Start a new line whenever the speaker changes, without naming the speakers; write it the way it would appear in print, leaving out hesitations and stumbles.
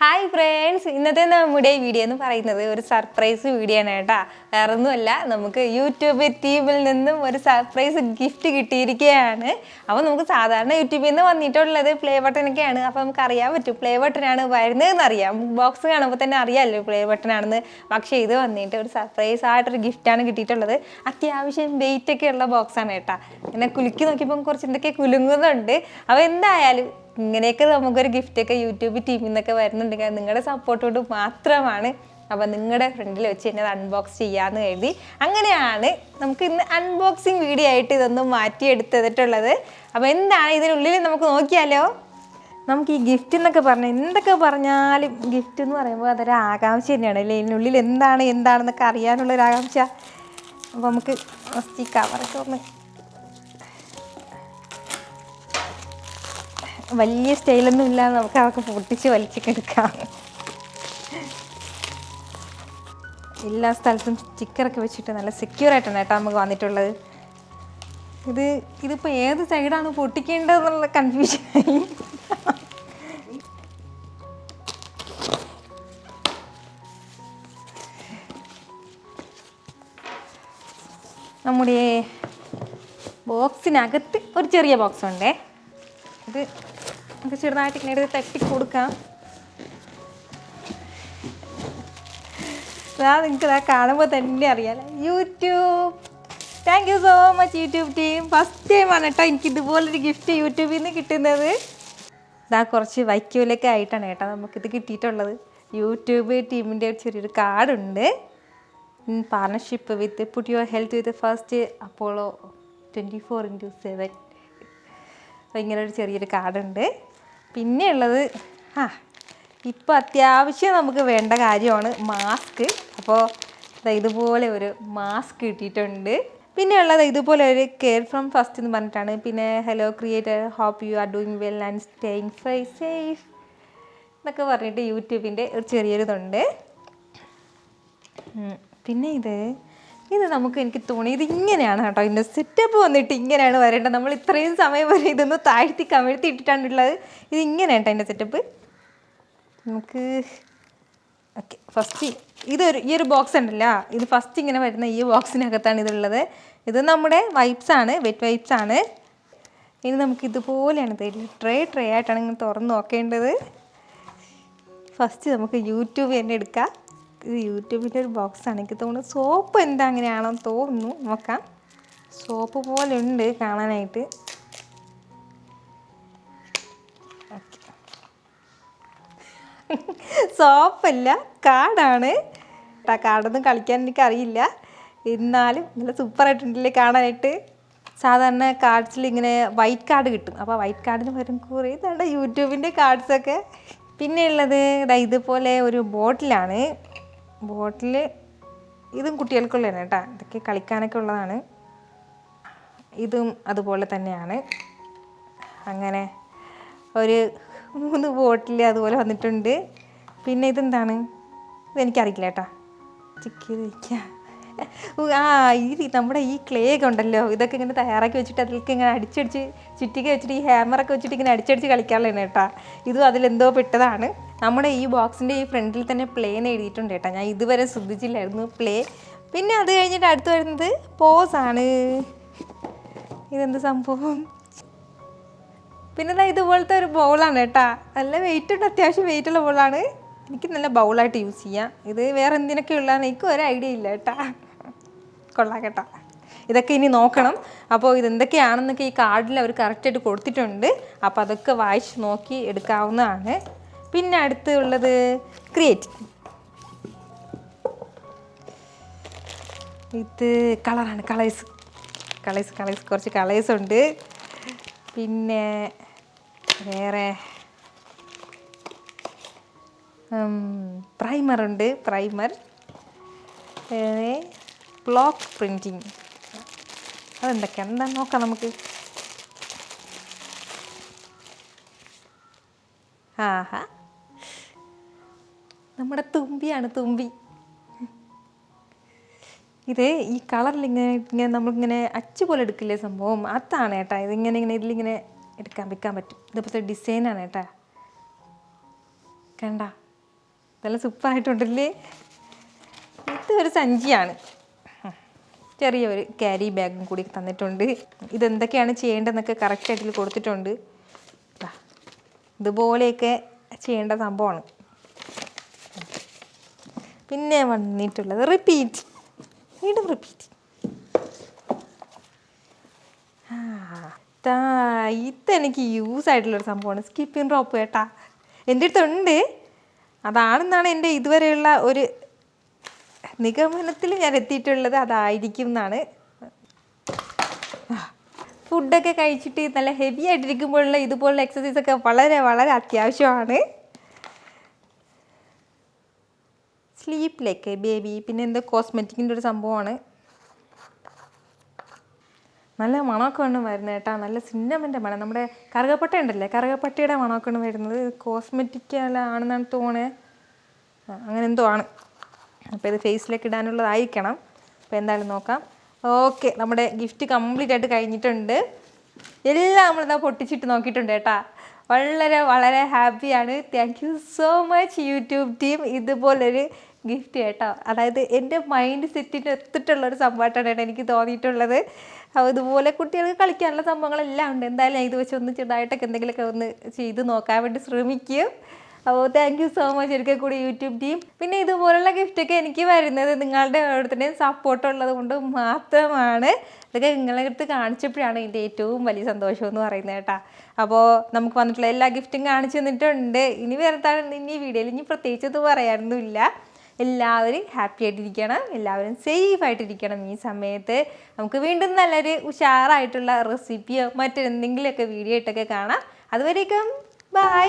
Hi friends, ഇന്നത്തെ നമ്മുടെ video എന്ന് പറയുന്നത് ഒരു സർപ്രൈസ് വീഡിയോ ആണ് കേട്ടോ. വേറെ ഒന്നുമല്ല, നമുക്ക് യൂട്യൂബ് ടീമിൽ നിന്നും ഒരു സർപ്രൈസ് ഗിഫ്റ്റ് കിട്ടിയിരിക്കുകയാണ്. അപ്പോൾ നമുക്ക് സാധാരണ യൂട്യൂബിൽ നിന്ന് വന്നിട്ടുള്ളത് പ്ലേ ബട്ടനൊക്കെയാണ്. അപ്പോൾ നമുക്ക് അറിയാൻ പറ്റും പ്ലേ ബട്ടനാണ് വരുന്നതെന്ന് അറിയാം. ബോക്സ് കാണുമ്പോൾ തന്നെ അറിയാമല്ലോ പ്ലേ ബട്ടനാണെന്ന്. പക്ഷേ ഇത് വന്നിട്ട് ഒരു സർപ്രൈസ് ആയിട്ടൊരു ഗിഫ്റ്റാണ് കിട്ടിയിട്ടുള്ളത്. അത്യാവശ്യം വെയിറ്റ് ഒക്കെ ഉള്ള ബോക്സാണ് കേട്ടോ. എന്നെ കുലുക്കി നോക്കിയപ്പോൾ കുറച്ച് എന്തൊക്കെ കുലുങ്ങുന്നുണ്ട്. അപ്പോൾ എന്തായാലും ഇങ്ങനെയൊക്കെ നമുക്കൊരു ഗിഫ്റ്റൊക്കെ യൂട്യൂബ് ടീമിൽ നിന്നൊക്കെ വരുന്നുണ്ടെങ്കിൽ നിങ്ങളുടെ സപ്പോർട്ടോട് മാത്രമാണ്. അപ്പോൾ നിങ്ങളുടെ ഫ്രണ്ടിൽ വെച്ച് തന്നെ അത് അൺബോക്സ് ചെയ്യാമെന്ന് കരുതി. അങ്ങനെയാണ് നമുക്ക് ഇന്ന് അൺബോക്സിങ് വീഡിയോ ആയിട്ട് ഇതൊന്നും മാറ്റിയെടുത്തിട്ടുള്ളത്. അപ്പോൾ എന്താണ് ഇതിനുള്ളിൽ നമുക്ക് നോക്കിയാലോ. നമുക്ക് ഈ ഗിഫ്റ്റ് എന്നൊക്കെ പറഞ്ഞാൽ എന്തൊക്കെ പറഞ്ഞാലും ഗിഫ്റ്റ് എന്ന് പറയുമ്പോൾ അതൊരു ആകാംക്ഷ തന്നെയാണ് അല്ലേ. ഇതിനുള്ളിൽ എന്താണെന്നൊക്കെ അറിയാനുള്ളൊരു ആകാംക്ഷ. അപ്പോൾ നമുക്ക് ഫസ്റ്റ് ഈ കവറൊക്കെ ഒന്ന് വലിയ സ്റ്റൈലൊന്നും ഇല്ലാതെ നമുക്ക് അതൊക്കെ പൊട്ടിച്ച് വലിച്ചൊക്കെ എടുക്കാം. എല്ലാ സ്ഥലത്തും സ്റ്റിക്കറൊക്കെ വെച്ചിട്ട് നല്ല സെക്യൂർ ആയിട്ടാണ് കേട്ടോ നമുക്ക് വന്നിട്ടുള്ളത്. ഇതിപ്പോൾ ഏത് സൈഡാണ് പൊട്ടിക്കേണ്ടതെന്നുള്ള കൺഫ്യൂഷനായി. നമ്മുടെ ബോക്സിനകത്ത് ഒരു ചെറിയ ബോക്സ് ഉണ്ടേ. ഇത് നമുക്ക് ചെറുതായിട്ട് ഇങ്ങനെ എടുത്ത് തട്ടി കൊടുക്കാം. നിങ്ങൾക്ക് കാണുമ്പോൾ തന്നെ അറിയാലോ YouTube. Thank you so much YouTube team. First ടൈമാണ് കേട്ടോ എനിക്ക് ഇതുപോലൊരു ഗിഫ്റ്റ് യൂട്യൂബിൽ നിന്ന് കിട്ടുന്നത്. കുറച്ച് വൈക്കൂലൊക്കെ ആയിട്ടാണ് കേട്ടോ നമുക്കിത് കിട്ടിയിട്ടുള്ളത്. യൂട്യൂബ് ടീമിൻ്റെ ചെറിയൊരു കാർഡുണ്ട്. Partnership with put your health with first Apollo 24/7. അപ്പോൾ ഇങ്ങനൊരു ചെറിയൊരു കാർഡുണ്ട്. പിന്നെ ഉള്ളത് ഇപ്പോൾ അത്യാവശ്യം നമുക്ക് വേണ്ട കാര്യമാണ് മാസ്ക്. അപ്പോൾ ഇതുപോലെ ഒരു മാസ്ക് കിട്ടിയിട്ടുണ്ട്. പിന്നെ ഉള്ളത് ഇതുപോലെ ഒരു കെയർ ഫ്രം ഫസ്റ്റ് എന്ന് പറഞ്ഞിട്ടാണ്. പിന്നെ hello creator, hope you are doing well and staying safe എന്നൊക്കെ പറഞ്ഞിട്ട് യൂട്യൂബിൻ്റെ ഒരു ചെറിയൊരിതുണ്ട്. പിന്നെ ഇത് എനിക്ക് തോന്നി ഇതിങ്ങനെയാണ് കേട്ടോ. ഇതിൻ്റെ സെറ്റപ്പ് വന്നിട്ട് ഇങ്ങനെയാണ് വരേണ്ടത്. നമ്മൾ ഇത്രയും സമയം വരെ ഇതൊന്ന് താഴ്ത്തി കമിഴ്ത്തി ഇട്ടിട്ടാണുള്ളത്. ഇതിങ്ങനെയാണ് കേട്ടോ അതിൻ്റെ സെറ്റപ്പ്. നമുക്ക് ഓക്കെ, ഫസ്റ്റ് ഈ ഒരു ബോക്സ് ഉണ്ടല്ലോ, ഇത് ഫസ്റ്റ് ഇങ്ങനെ വരുന്ന ഈ ബോക്സിനകത്താണ് ഇതുള്ളത്. ഇത് നമ്മുടെ വൈപ്സാണ്, വെറ്റ് വൈപ്സാണ്. ഇത് നമുക്ക് ഇതുപോലെയാണ് തരുന്നത്. ട്രേ ആയിട്ടാണ് ഇങ്ങനെ തുറന്ന് നോക്കേണ്ടത്. ഫസ്റ്റ് നമുക്ക് യൂട്യൂബ് തന്നെ എടുക്കാം. ഇത് യൂട്യൂബിൻ്റെ ഒരു ബോക്സാണ്. എനിക്ക് തോന്നുന്നു സോപ്പ് എന്താ അങ്ങനെയാണെന്ന് തോന്നുന്നു. നോക്കാം. സോപ്പ് പോലെ ഉണ്ട് കാണാനായിട്ട്. സോപ്പല്ല, കാർഡാണ്. കാർഡൊന്നും കളിക്കാൻ എനിക്കറിയില്ല. എന്നാലും നല്ല സൂപ്പറായിട്ടുണ്ടല്ലേ കാണാനായിട്ട്. സാധാരണ കാർഡ്സിൽ ഇങ്ങനെ വൈറ്റ് കാർഡ് കിട്ടും. അപ്പോൾ വൈറ്റ് കാർഡിന് പകരം കുറേ ഇതാണ് യൂട്യൂബിൻ്റെ കാർഡ്സൊക്കെ. പിന്നെ ഉള്ളത് ഇതുപോലെ ഒരു ബോട്ടിലാണ്. ഇതും കുട്ടികൾക്കുള്ളതാണ് കേട്ടോ. ഇതൊക്കെ കളിക്കാനൊക്കെ ഉള്ളതാണ്. ഇതും അതുപോലെ തന്നെയാണ്. അങ്ങനെ ഒരു 3 ബോട്ടിൽ അതുപോലെ വന്നിട്ടുണ്ട്. പിന്നെ ഇതെന്താണ് ഇതെനിക്കറിയില്ല കേട്ടോ. നമ്മുടെ ഈ ക്ലേ ഒക്കെ ഉണ്ടല്ലോ, ഇതൊക്കെ ഇങ്ങനെ തയ്യാറാക്കി വെച്ചിട്ട് അതിലേക്ക് ഇങ്ങനെ അടിച്ചടിച്ച് ചുറ്റിക വെച്ചിട്ട് ഈ ഹാമറൊക്കെ വെച്ചിട്ട് ഇങ്ങനെ അടിച്ചടിച്ച് കളിക്കാറുള്ളതാണ് കേട്ടോ. ഇതും അതിലെന്തോ പെട്ടതാണ്. നമ്മുടെ ഈ ബോക്സിൻ്റെ ഈ ഫ്രണ്ടിൽ തന്നെ പ്ലേൻ എഴുതിയിട്ടുണ്ട് കേട്ടോ. ഞാൻ ഇതുവരെ ശ്രദ്ധിച്ചില്ലായിരുന്നു പ്ലേ. പിന്നെ അത് കഴിഞ്ഞിട്ട് അടുത്ത് വരുന്നത് പോസാണ്. ഇതെന്ത് സംഭവം? പിന്നെ ഇതുപോലത്തെ ഒരു ബൗളാണ് കേട്ടോ. നല്ല വെയിറ്റ് ഉണ്ട്, അത്യാവശ്യം വെയിറ്റുള്ള ബൗളാണ്. എനിക്ക് നല്ല ബൗളായിട്ട് യൂസ് ചെയ്യാം. ഇത് വേറെ എന്തിനൊക്കെ ഉള്ളതാണ് എനിക്ക് ഒരു ഐഡിയ ഇല്ല കേട്ടോ. കൊള്ളാം കേട്ടോ. ഇതൊക്കെ ഇനി നോക്കണം. അപ്പോൾ ഇതെന്തൊക്കെയാണെന്നൊക്കെ ഈ കാർഡിൽ അവർ കറക്റ്റായിട്ട് കൊടുത്തിട്ടുണ്ട്. അപ്പോൾ അതൊക്കെ വായിച്ച് നോക്കി എടുക്കാവുന്നതാണ്. പിന്നെ അടുത്തുള്ളത് ക്രിയേറ്റ്. ഇത് കളറാണ്, കളേഴ്സ് കുറച്ച് കളേഴ്സ് ഉണ്ട്. പിന്നെ വേറെ പ്രൈമറുണ്ട്. Block printing. അതെന്തൊക്കെയാണ് എന്താ നോക്കാം നമുക്ക്. നമ്മുടെ തുമ്പിയാണ്, തുമ്പി. ഇത് ഈ കളറിൽ ഇങ്ങനെ നമ്മളിങ്ങനെ അച്ചു പോലെ എടുക്കില്ലേ സംഭവം, അതാണ് കേട്ടോ. ഇതിങ്ങനെ ഇതിലിങ്ങനെ വെക്കാൻ പറ്റും. ഇതുപോലത്തെ ഡിസൈനാണ് കേട്ടോ. കണ്ട നല്ല സൂപ്പറായിട്ടുണ്ടല്ലേ. ഇതൊരു സഞ്ചിയാണ്, ചെറിയൊരു ക്യാരി ബാഗും കൂടി തന്നിട്ടുണ്ട്. ഇതെന്തൊക്കെയാണ് ചെയ്യേണ്ടതെന്നൊക്കെ കറക്റ്റായിട്ട് കൊടുത്തിട്ടുണ്ട്. ഇതുപോലെയൊക്കെ ചെയ്യേണ്ട സംഭവമാണ്. പിന്നെ വന്നിട്ടുള്ളത് റിപ്പീറ്റ്, വീണ്ടും റിപ്പീറ്റ്. ഇതെനിക്ക് യൂസ് ആയിട്ടുള്ളൊരു സംഭവമാണ്, സ്കിപ്പിംഗ് റോപ്പ് കേട്ടാ. എൻ്റെ അടുത്തുണ്ട്, അതാണെന്നാണ് എൻ്റെ ഇതുവരെയുള്ള ഒരു നിഗമനത്തിൽ ഞാൻ എത്തിയിട്ടുള്ളത്. അതായിരിക്കും എന്നാണ്. ഫുഡൊക്കെ കഴിച്ചിട്ട് നല്ല ഹെവി ആയിട്ടിരിക്കുമ്പോഴുള്ള ഇതുപോലുള്ള എക്സസൈസൊക്കെ വളരെ വളരെ അത്യാവശ്യമാണ്. Sleep like baby. പിന്നെ എന്തോ കോസ്മെറ്റിക്കിൻ്റെ ഒരു സംഭവമാണ്. നല്ല മണമൊക്കെ വേണം വരുന്നത് കേട്ടോ, നല്ല സിന്നമൻ്റെ മണം. നമ്മുടെ കറുകപ്പട്ട ഉണ്ടല്ലേ, കറുകപ്പട്ടയുടെ മണമൊക്കെ ആണ് വരുന്നത്. കോസ്മെറ്റിക്കാണെന്നാണ് തോന്നുന്നത്, അങ്ങനെ എന്തോ ആണ്. അപ്പോൾ ഇത് ഫേസിലേക്ക് ഇടാനുള്ളതായിരിക്കണം. അപ്പോൾ എന്തായാലും നോക്കാം. ഓക്കെ, നമ്മുടെ ഗിഫ്റ്റ് കംപ്ലീറ്റ് ആയിട്ട് കഴിഞ്ഞിട്ടുണ്ട്. എല്ലാം നമ്മളിതാ പൊട്ടിച്ചിട്ട് നോക്കിയിട്ടുണ്ട് കേട്ടോ. വളരെ വളരെ ഹാപ്പിയാണ്. Thank you so much YouTube team. ഇതുപോലൊരു ഗിഫ്റ്റ് കേട്ടോ, അതായത് എൻ്റെ മൈൻഡ് സെറ്റിന് ഒത്തിട്ടുള്ളൊരു സംഭവമായിട്ടാണ് കേട്ടോ എനിക്ക് തോന്നിയിട്ടുള്ളത്. അപ്പോൾ ഇതുപോലെ കുട്ടികൾക്ക് കളിക്കാനുള്ള സംഭവങ്ങളെല്ലാം ഉണ്ട്. എന്തായാലും ഇത് വെച്ച് ഒന്ന് ചെറുതായിട്ടൊക്കെ എന്തെങ്കിലുമൊക്കെ ഒന്ന് ചെയ്ത് നോക്കാൻ വേണ്ടി ശ്രമിക്കും. അപ്പോൾ താങ്ക് യു സോ മച്ച് ഒരിക്കൽ കൂടി യൂട്യൂബ് ടീം. പിന്നെ ഇതുപോലുള്ള ഗിഫ്റ്റൊക്കെ എനിക്ക് വരുന്നത് നിങ്ങളുടെ ഓരോരുത്തരുടെയും സപ്പോർട്ട് ഉള്ളത് കൊണ്ട് മാത്രമാണ്. ഇതൊക്കെ നിങ്ങളെ അടുത്ത് കാണിച്ചപ്പോഴാണ് ഇതിൻ്റെ ഏറ്റവും വലിയ സന്തോഷം എന്ന് പറയുന്നത് കേട്ടോ. അപ്പോൾ നമുക്ക് വന്നിട്ടുള്ള എല്ലാ ഗിഫ്റ്റും കാണിച്ചു തന്നിട്ടുണ്ട്. ഇനി വരുത്താണ് ഇനി വീഡിയോയിൽ ഇനി പ്രത്യേകിച്ച് ഇത് പറയാനൊന്നുമില്ല. എല്ലാവരും ഹാപ്പി ആയിട്ടിരിക്കണം, എല്ലാവരും സേഫ് ആയിട്ടിരിക്കണം. ഈ സമയത്ത് നമുക്ക് വീണ്ടും നല്ലൊരു ഉഷാറായിട്ടുള്ള റെസിപ്പിയോ മറ്റെന്തെങ്കിലുമൊക്കെ വീഡിയോ ആയിട്ടൊക്കെ കാണാം. അതുവരേക്കും ബൈ.